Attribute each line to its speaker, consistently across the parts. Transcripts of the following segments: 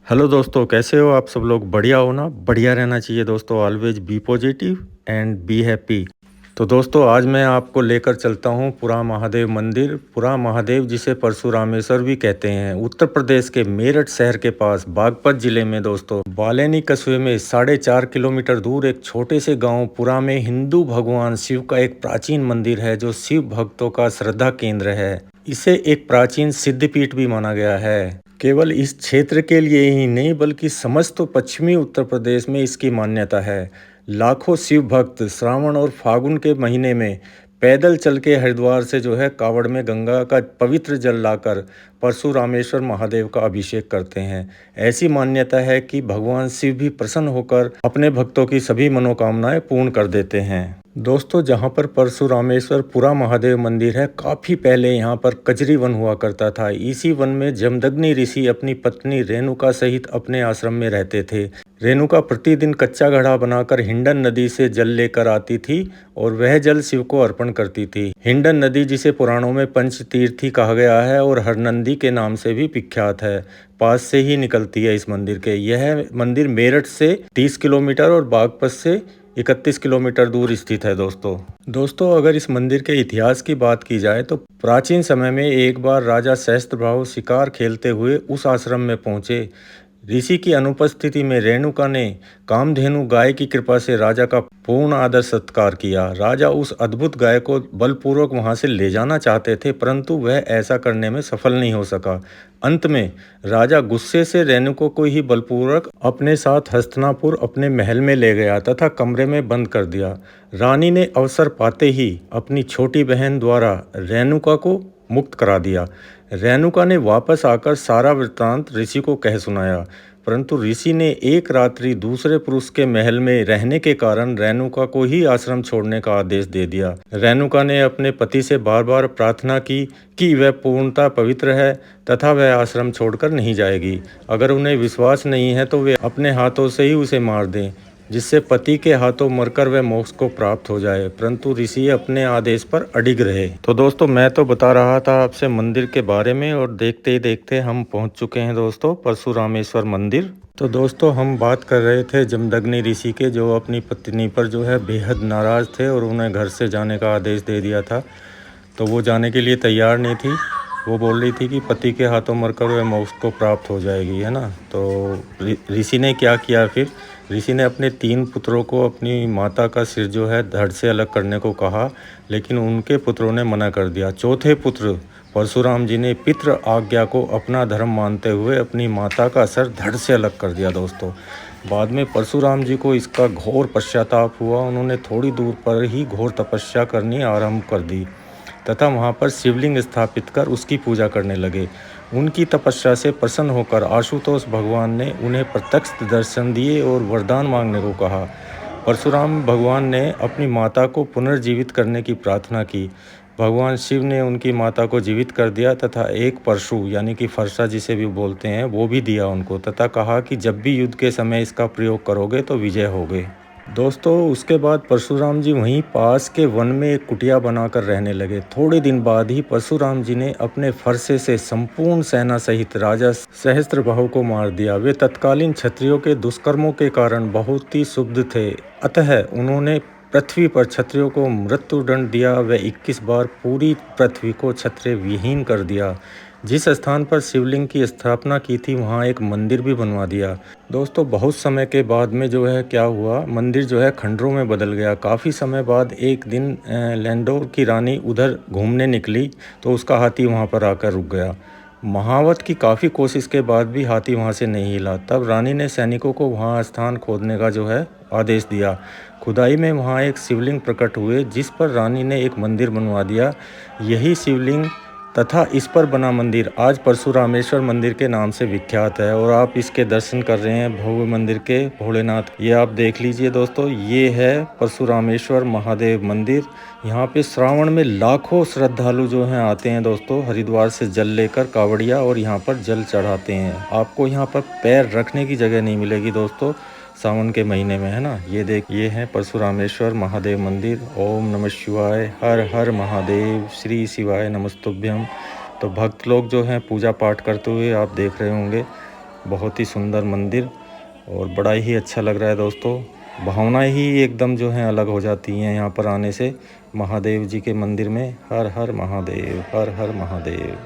Speaker 1: Hello दोस्तों, कैसे हो आप सब लोग? बढ़िया हो ना? बढ़िया रहना चाहिए दोस्तों। Always be positive and be happy. तो दोस्तों, आज मैं आपको लेकर चलता हूँ पुरा महादेव मंदिर। पुरा महादेव जिसे परशुरामेश्वर भी कहते हैं, उत्तर प्रदेश के मेरठ शहर के पास बागपत जिले में दोस्तों बालेनी कस्बे में 4.5 किलोमीटर दूर एक छोटे से गांव पुरा में हिंदू भगवान शिव का एक प्राचीन मंदिर है जो शिव भक्तों का श्रद्धा केंद्र है। इसे एक प्राचीन सिद्धपीठ भी माना गया है। केवल इस क्षेत्र के लिए ही नहीं बल्कि समस्त पश्चिमी उत्तर प्रदेश में इसकी मान्यता है। लाखों शिव भक्त श्रावण और फागुन के महीने में पैदल चल के हरिद्वार से जो है कावड़ में गंगा का पवित्र जल लाकर परशुरामेश्वर महादेव का अभिषेक करते हैं। ऐसी मान्यता है कि भगवान शिव भी प्रसन्न होकर अपने भक्तों की सभी मनोकामनाएं पूर्ण कर देते हैं। दोस्तों, जहाँ पर परशुरामेश्वर पुरा महादेव मंदिर है, काफ़ी पहले यहाँ पर कजरी वन हुआ करता था। इसी वन में जमदग्नि ऋषि अपनी पत्नी रेणुका सहित अपने आश्रम में रहते थे। रेणुका प्रतिदिन कच्चा घड़ा बनाकर हिंडन नदी से जल लेकर आती थी और वह जल शिव को अर्पण करती थी। हिंडन नदी जिसे पुराणों में पंचतीर्थी कहा गया है और हरनंदी के नाम से भी विख्यात है, पास से ही निकलती है इस मंदिर के। यह मंदिर मेरठ से 30 किलोमीटर और बागपत से 31 किलोमीटर दूर स्थित है दोस्तों, अगर इस मंदिर के इतिहास की बात की जाए तो प्राचीन समय में एक बार राजा सहस्त्रभाव शिकार खेलते हुए उस आश्रम में पहुंचे। ऋषि की अनुपस्थिति में रेणुका ने कामधेनु गाय की कृपा से राजा का पूर्ण आदर सत्कार किया। राजा उस अद्भुत गाय को बलपूर्वक वहां से ले जाना चाहते थे, परंतु वह ऐसा करने में सफल नहीं हो सका। अंत में राजा गुस्से से रेणुका को ही बलपूर्वक अपने साथ हस्तिनापुर अपने महल में ले गया तथा कमरे में बंद कर दिया। रानी ने अवसर पाते ही अपनी छोटी बहन द्वारा रेणुका को मुक्त करा दिया। रेणुका ने वापस आकर सारा वृत्तांत ऋषि को कह सुनाया, परंतु ऋषि ने एक रात्रि दूसरे पुरुष के महल में रहने के कारण रेणुका को ही आश्रम छोड़ने का आदेश दे दिया। रेणुका ने अपने पति से बार बार प्रार्थना की कि वह पूर्णतः पवित्र है तथा वह आश्रम छोड़कर नहीं जाएगी। अगर उन्हें विश्वास नहीं है तो वे अपने हाथों से ही उसे मार दें, जिससे पति के हाथों मरकर वह मोक्ष को प्राप्त हो जाए, परंतु ऋषि अपने आदेश पर अडिग रहे। तो दोस्तों, मैं तो बता रहा था आपसे मंदिर के बारे में और देखते ही देखते हम पहुंच चुके हैं दोस्तों परशुरामेश्वर मंदिर। तो दोस्तों, हम बात कर रहे थे जमदग्नि ऋषि के, जो अपनी पत्नी पर जो है बेहद नाराज़ थे और उन्हें घर से जाने का आदेश दे दिया था। तो वो जाने के लिए तैयार नहीं थी। वो बोल रही थी कि पति के हाथों मरकर वह मोक्ष को प्राप्त हो जाएगी, है ना। तो ऋषि ने क्या किया फिर? ऋषि ने अपने 3 पुत्रों को अपनी माता का सिर जो है धड़ से अलग करने को कहा, लेकिन उनके पुत्रों ने मना कर दिया। चौथे पुत्र परशुराम जी ने पितृ आज्ञा को अपना धर्म मानते हुए अपनी माता का सर धड़ से अलग कर दिया दोस्तों। बाद में परशुराम जी को इसका घोर पश्चाताप हुआ। उन्होंने थोड़ी दूर पर ही घोर तपस्या करनी आरंभ कर दी तथा वहाँ पर शिवलिंग स्थापित कर उसकी पूजा करने लगे। उनकी तपस्या से प्रसन्न होकर आशुतोष भगवान ने उन्हें प्रत्यक्ष दर्शन दिए और वरदान मांगने को कहा। परशुराम भगवान ने अपनी माता को पुनर्जीवित करने की प्रार्थना की। भगवान शिव ने उनकी माता को जीवित कर दिया तथा एक परशु यानी कि फरसा जिसे भी बोलते हैं वो भी दिया उनको, तथा कहा कि जब भी युद्ध के समय इसका प्रयोग करोगे तो विजय होगे। दोस्तों, उसके बाद परशुराम जी वहीं पास के वन में एक कुटिया बनाकर रहने लगे। थोड़े दिन बाद ही परशुराम जी ने अपने फरसे से संपूर्ण सेना सहित राजा सहस्त्रबाहु को मार दिया। वे तत्कालीन क्षत्रियों के दुष्कर्मों के कारण बहुत ही क्षुब्ध थे, अतः उन्होंने पृथ्वी पर क्षत्रियों को मृत्युदंड दिया। व 21 बार पूरी पृथ्वी को क्षत्रिय विहीन कर दिया। जिस स्थान पर शिवलिंग की स्थापना की थी वहाँ एक मंदिर भी बनवा दिया। दोस्तों, बहुत समय के बाद में जो है क्या हुआ, मंदिर जो है खंडरों में बदल गया। काफ़ी समय बाद एक दिन लैंडोर की रानी उधर घूमने निकली तो उसका हाथी वहाँ पर आकर रुक गया। महावत की काफ़ी कोशिश के बाद भी हाथी वहाँ से नहीं हिला। तब रानी ने सैनिकों को वहाँ स्थान खोदने का जो है आदेश दिया। खुदाई में वहाँ एक शिवलिंग प्रकट हुए, जिस पर रानी ने एक मंदिर बनवा दिया। यही शिवलिंग तथा इस पर बना मंदिर आज परशुरामेश्वर मंदिर के नाम से विख्यात है और आप इसके दर्शन कर रहे हैं भव्य मंदिर के भोलेनाथ। ये आप देख लीजिए दोस्तों, ये है परशुरामेश्वर महादेव मंदिर। यहाँ पे श्रावण में लाखों श्रद्धालु जो हैं आते हैं दोस्तों, हरिद्वार से जल लेकर कावड़िया, और यहाँ पर जल चढ़ाते हैं। आपको यहाँ पर पैर रखने की जगह नहीं मिलेगी दोस्तों सावन के महीने में, है ना। ये देख, ये है परशुरामेश्वर महादेव मंदिर। ओम नमः शिवाय, हर हर महादेव, श्री शिवाय नमस्तुभ्यम। तो भक्त लोग जो हैं पूजा पाठ करते हुए आप देख रहे होंगे। बहुत ही सुंदर मंदिर और बड़ा ही अच्छा लग रहा है दोस्तों। भावना ही एकदम जो है अलग हो जाती हैं यहाँ पर आने से महादेव जी के मंदिर में। हर हर महादेव, हर हर महादेव।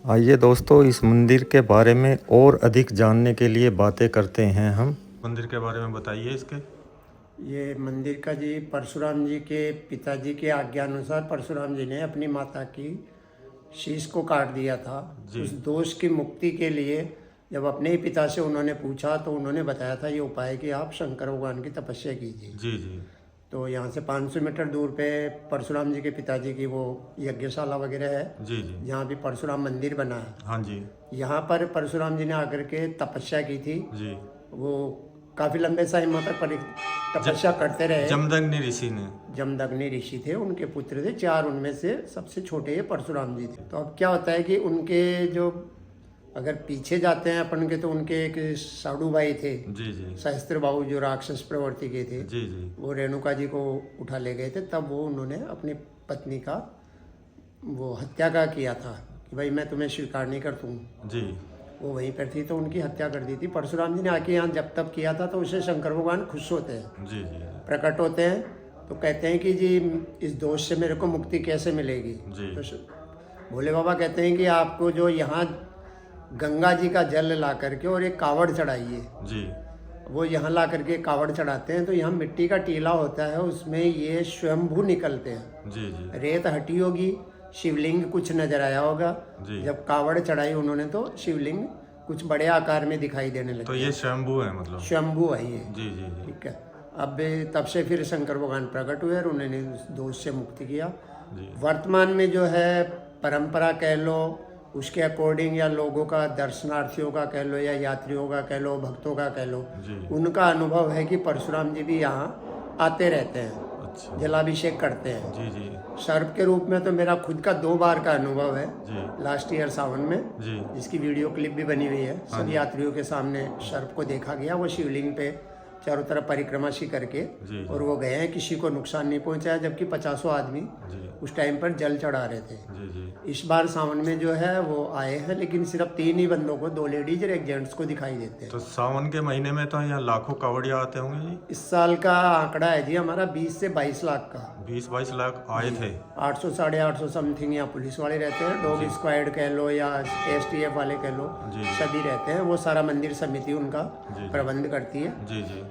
Speaker 1: आइए दोस्तों, इस मंदिर के बारे में और अधिक जानने के लिए बातें करते हैं हम। मंदिर के बारे में बताइए इसके।
Speaker 2: ये मंदिर का जी परशुराम जी के पिताजी के आज्ञा अनुसार परशुराम जी ने अपनी माता की शीश को काट दिया था। उस दोष की मुक्ति के लिए जब अपने ही पिता से उन्होंने पूछा तो उन्होंने बताया था ये उपाय कि आप शंकर भगवान की तपस्या कीजिए।
Speaker 1: जी जी।
Speaker 2: तो यहाँ से 500 मीटर दूर पे परशुराम जी के पिताजी की वो यज्ञशाला वगैरह है।
Speaker 1: जी जी।
Speaker 2: जहाँ भी परशुराम मंदिर बना है।
Speaker 1: हाँ जी।
Speaker 2: यहाँ पर परशुराम जी ने आकर के तपस्या की थी
Speaker 1: जी।
Speaker 2: वो काफी लंबे समय तक तपस्या करते रहे।
Speaker 1: जमदग्नि ऋषि ने।
Speaker 2: जमदग्नि ऋषि थे, उनके पुत्र थे 4, उनमें से सबसे छोटे ये परशुराम जी थे। तो अब क्या होता है कि उनके जो अगर पीछे जाते हैं अपन के तो उनके एक साडू भाई थे।
Speaker 1: जी जी।
Speaker 2: सहस्त्र बाहु जो राक्षस प्रवृत्ति के थे।
Speaker 1: जी जी।
Speaker 2: वो रेणुका जी को उठा ले गए थे। तब वो उन्होंने अपनी पत्नी का वो हत्या का किया था कि भाई मैं तुम्हें स्वीकार नहीं करता हूँ। जी। वो वहीं पर थी तो उनकी हत्या कर दी थी। परशुराम जी ने आके यहाँ जब तब किया था तो उसे शंकर भगवान खुश होते हैं। जी जी। प्रकट होते हैं तो कहते हैं कि जी इस दोष से मेरे को मुक्ति कैसे मिलेगी। जी। तो भोले बाबा कहते हैं कि आपको जो यहाँ गंगा जी का जल ला करके और एक कावड़ चढ़ाइए। जी। वो यहाँ ला करके कावड़ चढ़ाते हैं तो यहाँ मिट्टी का टीला होता है, उसमें ये स्वयंभू निकलते हैं। जी जी। रेत हटी होगी, शिवलिंग कुछ नजर आया होगा। जब कावड़ चढ़ाई उन्होंने तो शिवलिंग कुछ बड़े आकार में दिखाई देने लगे।
Speaker 1: तो ये स्वयंभू है, मतलब
Speaker 2: स्वयंभू है ये।
Speaker 1: जी जी।
Speaker 2: ठीक है। अब तब से फिर शंकर भगवान प्रकट हुए और उन्होंने उस दोष से मुक्ति किया। वर्तमान में जो है परंपरा कह लो, उसके अकॉर्डिंग या लोगों का, दर्शनार्थियों का कह लो या यात्रियों का कह लो, भक्तों का कह लो, उनका अनुभव है कि परशुराम जी भी यहाँ आते रहते हैं। अच्छा। जलाभिषेक करते हैं। जी जी। सर्प के रूप में तो मेरा खुद का 2 बार का अनुभव है। जी। लास्ट ईयर सावन में जी। जिसकी वीडियो क्लिप भी बनी हुई है। सभी यात्रियों के सामने सर्प को देखा गया। वो शिवलिंग पे चारों तरफ परिक्रमा सी करके जी। और वो गए हैं, किसी को नुकसान नहीं पहुंचाया, जबकि 50 आदमी उस टाइम पर जल चढ़ा रहे थे। जी जी। इस बार सावन में जो है वो आए हैं, लेकिन सिर्फ 3 ही बंदों को, 2 लेडीज और 1 जेंट्स को दिखाई देते हैं।
Speaker 1: तो सावन के महीने में तो यहाँ लाखों कावड़िया आते होंगे जी।
Speaker 2: इस साल का आंकड़ा है जी हमारा 20 से 22 लाख का।
Speaker 1: 20-22 लाख आए थे।
Speaker 2: 800 साढ़े 800 समथिंग यहाँ पुलिस वाले रहते हैं, डॉग स्क्वाड कह लो या STF वाले कह लो, सभी रहते हैं। वो सारा मंदिर समिति उनका प्रबंध करती है। जी जी।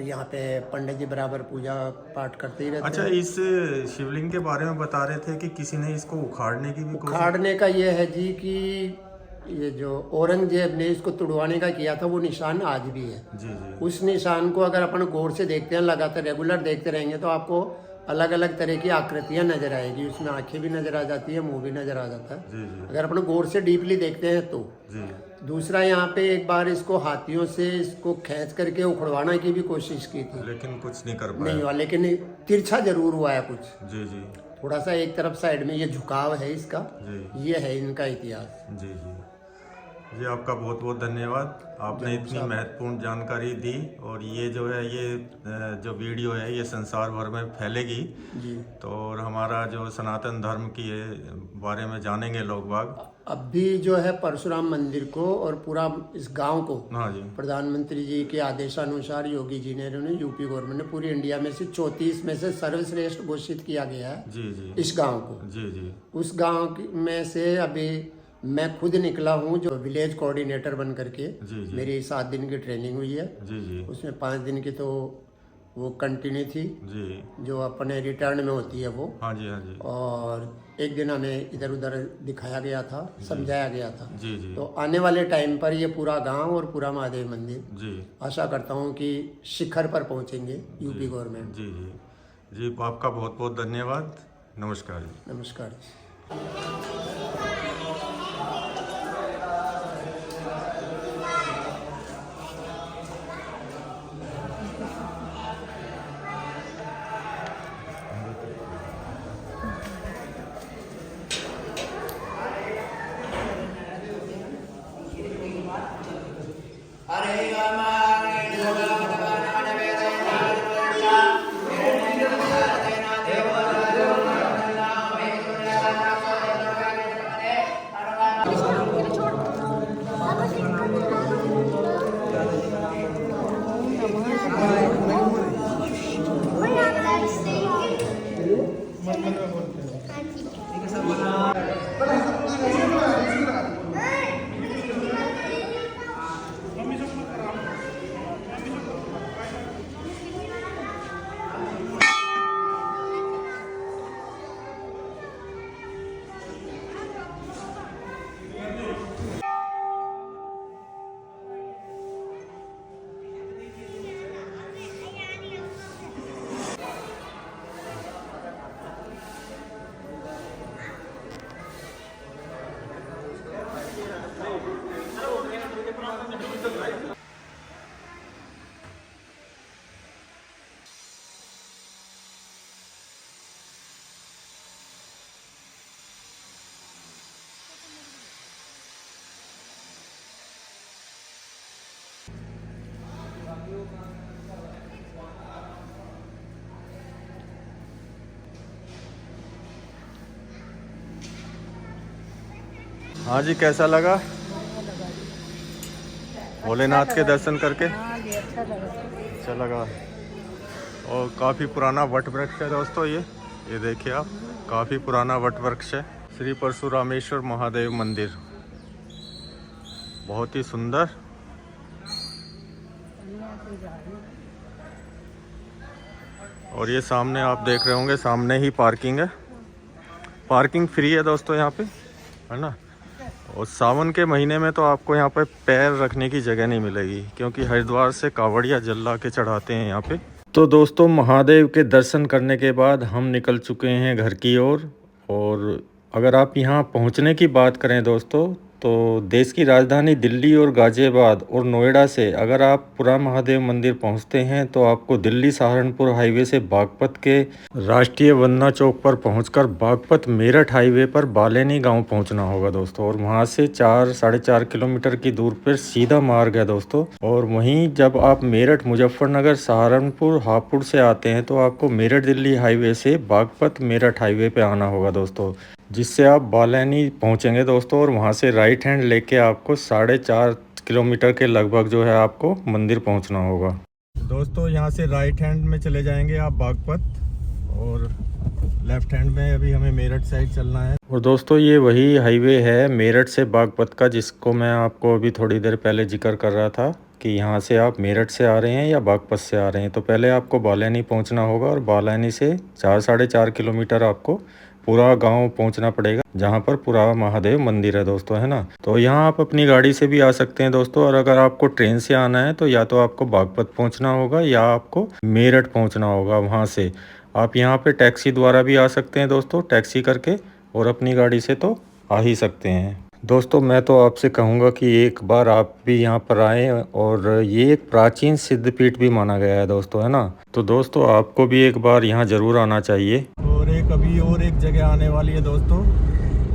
Speaker 2: यहाँ पे पंडित जी बराबर पूजा पाठ करते ही रहते हैं।
Speaker 1: अच्छा, इस शिवलिंग के बारे में बता रहे थे कि किसी ने इसको उखाड़ने की भी कोशिश।
Speaker 2: उखाड़ने का ये है जी कि ये जो औरंगजेब ने इसको तुड़वाने का किया था वो निशान आज भी है। जी जी। उस निशान को अगर अपन गौर से देखते हैं, लगातार रेगुलर देखते रहेंगे तो आपको अलग अलग तरह की आकृतियां नजर आएगी। उसमें आंखें भी नजर आ जाती है, मुंह भी नजर आ जाता है
Speaker 1: जी जी
Speaker 2: अगर अपन गौर से डीपली देखते हैं तो।
Speaker 1: जी।
Speaker 2: दूसरा, यहाँ पे एक बार इसको हाथियों से इसको खींच करके उखड़वाने की भी कोशिश की थी,
Speaker 1: लेकिन कुछ नहीं कर
Speaker 2: नहीं
Speaker 1: पाया।
Speaker 2: हुआ। लेकिन तिरछा जरूर हुआ है कुछ,
Speaker 1: जी जी
Speaker 2: थोड़ा सा एक तरफ साइड में ये झुकाव है इसका।
Speaker 1: जी
Speaker 2: ये है इनका इतिहास।
Speaker 1: जी जी जी। आपका बहुत बहुत धन्यवाद, आपने इतनी महत्वपूर्ण जानकारी दी। और ये जो है ये जो वीडियो है ये संसार भर में फैलेगी
Speaker 2: जी।
Speaker 1: तो, और हमारा जो सनातन धर्म की बारे में जानेंगे लोग बाग।
Speaker 2: अब भी जो है परशुराम मंदिर को और पूरा इस गांव को
Speaker 1: हाँ जी
Speaker 2: प्रधानमंत्री जी के आदेशानुसार योगी जी ने, यूपी गवर्नमेंट ने पूरी इंडिया में से 34 में से सर्वश्रेष्ठ घोषित किया गया है
Speaker 1: जी जी
Speaker 2: इस गांव को।
Speaker 1: जी जी।
Speaker 2: उस गांव में से अभी मैं खुद निकला हूं जो विलेज कोऑर्डिनेटर बन करके।
Speaker 1: जी जी
Speaker 2: मेरी 7 दिन की ट्रेनिंग हुई है,
Speaker 1: जी जी
Speaker 2: उसमें 5 दिन की तो वो कंटिन्यू थी
Speaker 1: जी।
Speaker 2: जो अपने रिटर्न में होती है वो,
Speaker 1: हाँ जी हाँ जी
Speaker 2: और एक दिन हमें इधर उधर दिखाया गया था, समझाया गया था।
Speaker 1: जी जी
Speaker 2: तो आने वाले टाइम पर ये पूरा गांव और पूरा महादेव मंदिर
Speaker 1: जी
Speaker 2: आशा करता हूं कि शिखर पर पहुंचेंगे यूपी गवर्नमेंट।
Speaker 1: जी जी जी। आपका बहुत बहुत धन्यवाद, नमस्कार जी।
Speaker 2: नमस्कार।
Speaker 1: हाँ जी, कैसा लगा भोलेनाथ के दर्शन करके? अच्छा लगा। और काफ़ी पुराना वट वृक्ष है दोस्तों, ये देखिए आप, काफ़ी पुराना वट वृक्ष है। श्री परशुरामेश्वर महादेव मंदिर बहुत ही सुंदर। और ये सामने आप देख रहे होंगे, सामने ही पार्किंग है। पार्किंग फ्री है दोस्तों यहाँ पे, है ना। और सावन के महीने में तो आपको यहाँ पे पैर रखने की जगह नहीं मिलेगी, क्योंकि हरिद्वार से कावड़िया जल ला के चढ़ाते हैं यहाँ पे। तो दोस्तों, महादेव के दर्शन करने के बाद हम निकल चुके हैं घर की ओर। और अगर आप यहाँ पहुँचने की बात करें दोस्तों, तो देश की राजधानी दिल्ली और गाज़ियाबाद और नोएडा से अगर आप पुरा महादेव मंदिर पहुँचते हैं तो आपको दिल्ली सहारनपुर हाईवे से बागपत के राष्ट्रीय वंदना चौक पर पहुंचकर बागपत मेरठ हाईवे पर बालेनी गांव पहुंचना होगा दोस्तों। और वहां से 4-4.5 किलोमीटर की दूर पर सीधा मार्ग है दोस्तों। और वहीं जब आप मेरठ, मुजफ्फरनगर, सहारनपुर, हापुड़ से आते हैं तो आपको मेरठ दिल्ली हाईवे से बागपत मेरठ हाईवे पे आना होगा दोस्तों, जिससे आप बालेनी पहुंचेंगे दोस्तों। और वहां से राइट हैंड लेके आपको 4.5 किलोमीटर के लगभग जो है आपको मंदिर पहुंचना होगा दोस्तों। यहाँ से राइट हैंड में चले जाएंगे आप बागपत, और लेफ्ट हैंड में अभी हमें मेरठ साइड चलना है। और दोस्तों, ये वही हाईवे है मेरठ से बागपत का, जिसको मैं आपको अभी थोड़ी देर पहले जिक्र कर रहा था कि यहाँ से आप मेरठ से आ रहे हैं या बागपत से आ रहे हैं तो पहले आपको बालेनी पहुँचना होगा। और बालेनी से 4-4.5 किलोमीटर आपको पूरा गांव पहुंचना पड़ेगा, जहां पर पुरा महादेव मंदिर है दोस्तों, है ना। तो यहां आप अपनी गाड़ी से भी आ सकते हैं दोस्तों। और अगर आपको ट्रेन से आना है तो या तो आपको बागपत पहुंचना होगा या आपको मेरठ पहुंचना होगा वहां से। आप यहाँ पे टैक्सी द्वारा भी आ सकते हैं दोस्तों, टैक्सी करके, और अपनी गाड़ी से तो आ ही सकते हैं। दोस्तों मैं तो आपसे कहूँगा कि एक बार आप भी यहाँ पर आएँ, और ये एक प्राचीन सिद्धपीठ भी माना गया है दोस्तों, है ना। तो दोस्तों आपको भी एक बार यहाँ ज़रूर आना चाहिए। और एक जगह आने वाली है दोस्तों,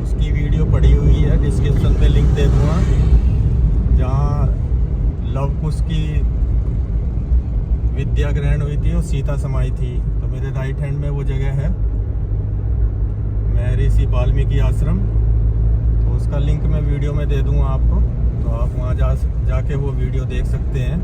Speaker 1: उसकी वीडियो पड़ी हुई है, डिस्क्रिप्शन में लिंक दे दूँगा, जहाँ लव कुश की विद्या ग्रहण हुई थी और सीता समाई थी। तो मेरे राइट हैंड में वो जगह है, महर्षि वाल्मीकि आश्रम। तो उसका लिंक मैं वीडियो में दे दूंगा आपको, तो आप वहाँ जाके वो वीडियो देख सकते हैं।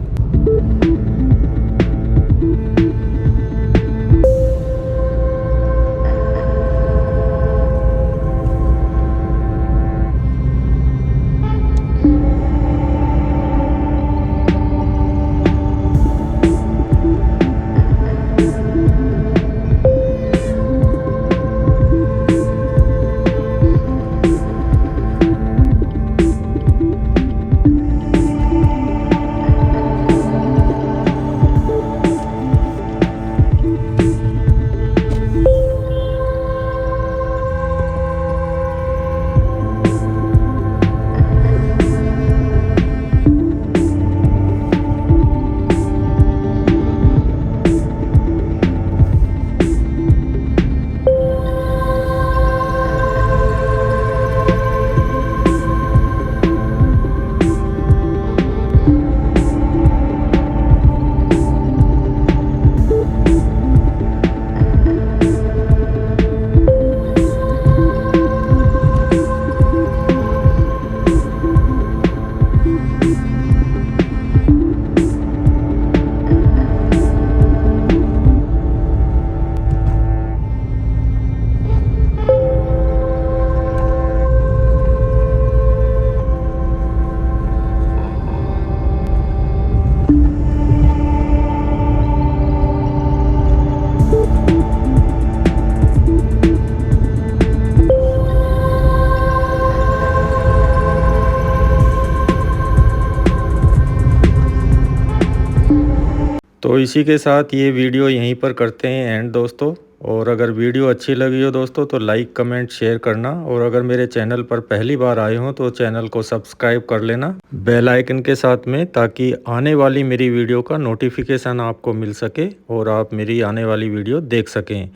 Speaker 1: तो इसी के साथ ये वीडियो यहीं पर करते हैं एंड दोस्तों। और अगर वीडियो अच्छी लगी हो दोस्तों तो लाइक कमेंट शेयर करना, और अगर मेरे चैनल पर पहली बार आए हो तो चैनल को सब्सक्राइब कर लेना बेल आइकन के साथ में, ताकि आने वाली मेरी वीडियो का नोटिफिकेशन आपको मिल सके और आप मेरी आने वाली वीडियो देख सकें।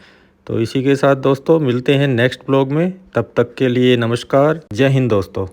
Speaker 1: तो इसी के साथ दोस्तों मिलते हैं नेक्स्ट ब्लॉग में, तब तक के लिए नमस्कार, जय हिंद दोस्तों।